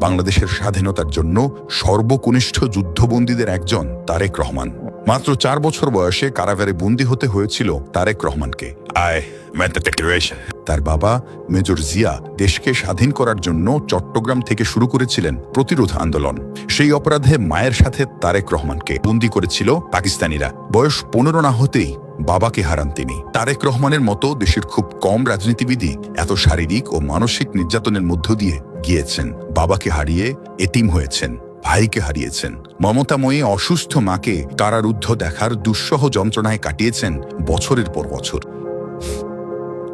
বাংলাদেশের স্বাধীনতার জন্য সর্বকনিষ্ঠ যুদ্ধবন্দীদের একজন তারেক রহমান। মাত্র 4 বছর বয়সে কারাগারে বন্দী হতে হয়েছিল তারেক রহমানকে। তার বাবা মেজর জিয়া দেশকে স্বাধীন করার জন্য চট্টগ্রাম থেকে শুরু করেছিলেন প্রতিরোধ আন্দোলন। সেই অপরাধে মায়ের সাথে তারেক রহমানকে বন্দী করেছিল পাকিস্তানিরা। বয়স 15 না হতেই বাবাকে হারান তিনি। তারেক রহমানের মতো দেশের খুব কম রাজনীতিবিদই এত শারীরিক ও মানসিক নির্যাতনের মধ্য দিয়ে গিয়েছেন। বাবাকে হারিয়ে এতিম হয়েছেন, ভাইকে হারিয়েছেন, মমতাময়ী অসুস্থ মাকে কারারুদ্ধ দেখার দুঃসহ যন্ত্রণায় কাটিয়েছেন বছরের পর বছর।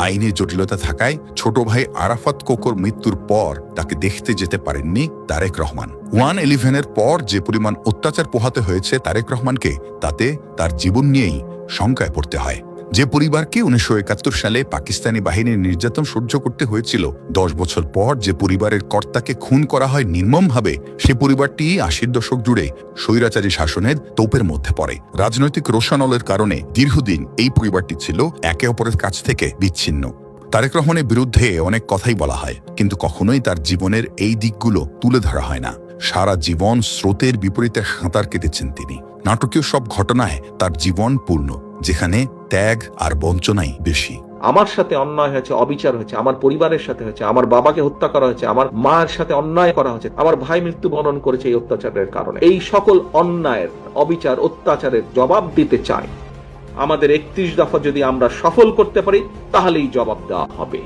আইনের জটিলতা থাকায় ছোট ভাই আরাফাত কোকোর মৃত্যুর পর তাকে দেখতে যেতে পারেননি তারেক রহমান। 1/11-এর পর যে পরিমাণ অত্যাচার পোহাতে হয়েছে তারেক রহমানকে, তাতে তার জীবন নিয়েই শঙ্কায় পড়তে হয়। যে পরিবারকে 1971 সালে পাকিস্তানি বাহিনীর নির্যাতন সহ্য করতে হয়েছিল, 10 বছর পর যে পরিবারের কর্তাকে খুন করা হয় নির্মমভাবে, সে পরিবারটি 80-র দশক জুড়ে স্বৈরাচারী শাসনের তোপের মধ্যে পড়ে। রাজনৈতিক রোষানলের কারণে দীর্ঘদিন এই পরিবারটি ছিল একে অপরের কাছ থেকে বিচ্ছিন্ন। তারেক রহমানের বিরুদ্ধে অনেক কথাই বলা হয়, কিন্তু কখনোই তার জীবনের এই দিকগুলো তুলে ধরা হয় না। সারা জীবন স্রোতের বিপরীতে সাঁতার কেটেছেন তিনি। নাটকীয় সব ঘটনায় তার জীবন পূর্ণ, যেখানে ত্যাগ আর বঞ্চনাই বেশি। আমার সাথে অন্যায় হয়েছে, অবিচার হয়েছে, আমার পরিবারের সাথে হয়েছে, আমার বাবাকে হত্যা করা হয়েছে, আমার মায়ের সাথে অন্যায় করা হয়েছে, আমার ভাই মৃত্যুবরণ করেছে এই অত্যাচারের কারণে। এই সকল অন্যায়ের, অবিচার, অত্যাচারের জবাব দিতে চাই। আমাদের 31 দফা যদি আমরা সফল করতে পারি, তাহলেই জবাব দেওয়া হবে।